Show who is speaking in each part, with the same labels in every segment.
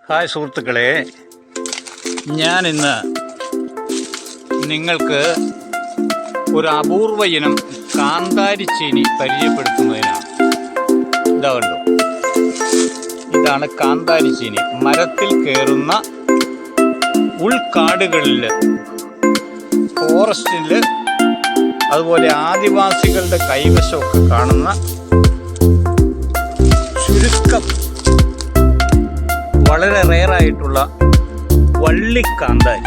Speaker 1: Hi സുഹൃത്തുക്കളെ, ഞാനിന്ന് നിങ്ങൾക്ക് ഒരു അപൂർവ ഇനം കാന്താരി ചീനി പരിചയപ്പെടുത്തുന്നതിനാണ്. ഇതാ കണ്ടോ, ഇതാണ് കാന്താരി ചീനി. മരത്തിൽ കയറുന്ന ഉൾക്കാടുകളിൽ, ഫോറസ്റ്റിൽ, അതുപോലെ ആദിവാസികളുടെ കൈവശമൊക്കെ കാണുന്ന ചുരുക്കം വളരെ റെയറായിട്ടുള്ള വള്ളിക്കാന്താരി.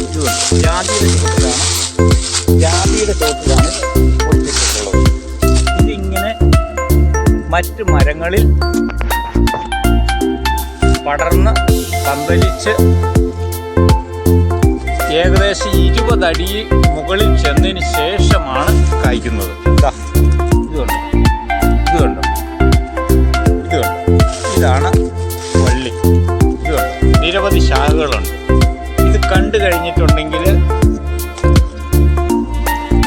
Speaker 1: ഇത് ജാതിയുടെ ചോട്ടിലാണ് പൊട്ടിച്ചിട്ടുള്ളത്. ഇതിങ്ങനെ മറ്റ് മരങ്ങളിൽ പടർന്ന് പന്തലിച്ച് ഏകദേശം 20 അടി മുകളിൽ ചെന്നതിന് ശേഷമാണ് കായ്ക്കുന്നത്. ഇതുണ്ട്, ഇതാണ് വള്ളി. ഇതുണ്ട്, നിരവധി ശാഖകളുണ്ട്. ഇത് കണ്ടു കഴിഞ്ഞിട്ടുണ്ടെങ്കിൽ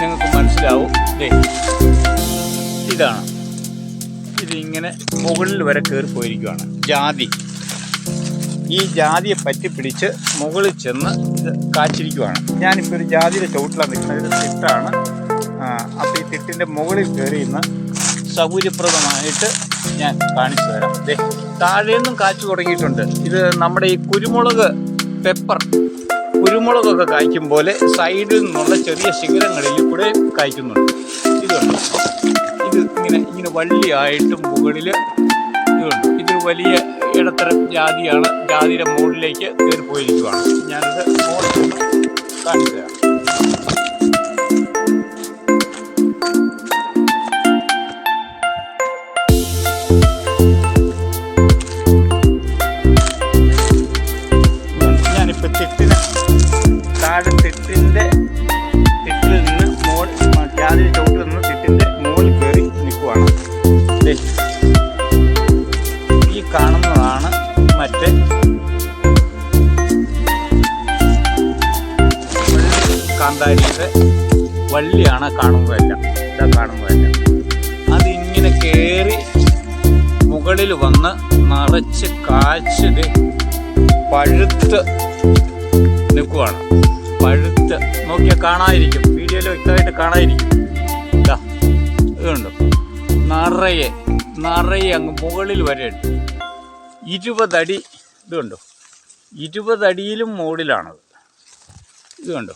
Speaker 1: നിങ്ങൾക്ക് മനസ്സിലാവും. ഇതാണ്, ഇതിങ്ങനെ മുകളിൽ വരെ കയറി പോയിരിക്കുകയാണ് ജാതി. ഈ ജാതിയെ പറ്റിപ്പിടിച്ച് മുകളിൽ ചെന്ന് ഇത് കാച്ചിരിക്കുകയാണ്. ഞാനിപ്പോൾ ഒരു ജാതിയുടെ ചുവട്ടിലാണ് നിൽക്കുന്നത്. ഇത് തിട്ടാണ്. അപ്പോൾ ഈ തിട്ടിൻ്റെ മുകളിൽ കയറി ഇന്ന് സൗകര്യപ്രദമായിട്ട് ഞാൻ കാണിച്ചു തരാം. താഴേന്നും കാച്ചു തുടങ്ങിയിട്ടുണ്ട്. ഇത് നമ്മുടെ ഈ കുരുമുളകൊക്കെ കായ്ക്കും പോലെ സൈഡിൽ നിന്നുള്ള ചെറിയ ശിഖരങ്ങളിൽ കൂടെ കായ്ക്കുന്നുണ്ട്. ഇതുണ്ട്, ഇത് ഇങ്ങനെ വള്ളിയായിട്ടും മുകളിൽ ഇതുണ്ട്. ഇതൊരു വലിയ ഇടത്തരം ജാതിയാണ്. ജാതിയുടെ മുകളിലേക്ക് കയറി പോയിരിക്കുകയാണ്. ഞാനിത് മുകളിൽ കാണിച്ചു തരാം. ഞാനിപ്പോൾ തിട്ടിൽ നിന്ന് ജാതിയുടെ ചവിട്ടിൽ നിന്ന് തിട്ടിൻ്റെ മുകളിൽ കയറി നിൽക്കുവാണ്. ഈ കാണുന്നതാണ് മറ്റേ കാന്താരിയുടെ വള്ളിയാണ്. കാണുന്നതല്ല. അതിങ്ങനെ കയറി മുകളിൽ വന്ന് നിറച്ച് കാച്ചത് പഴുത്ത് നിൽക്കുവാണ്. പഴുത്ത് നോക്കിയാൽ കാണാതിരിക്കും, വീഡിയോയിൽ വ്യക്തമായിട്ട് കാണാതിരിക്കും. ഇതുണ്ട്, നിറയെ അങ്ങ് മുകളിൽ വരെ ഉണ്ട്. 20 അടി. ഇതുണ്ടോ, 20 അടിയിലും മുകളിലാണത്. ഇത് കണ്ടോ,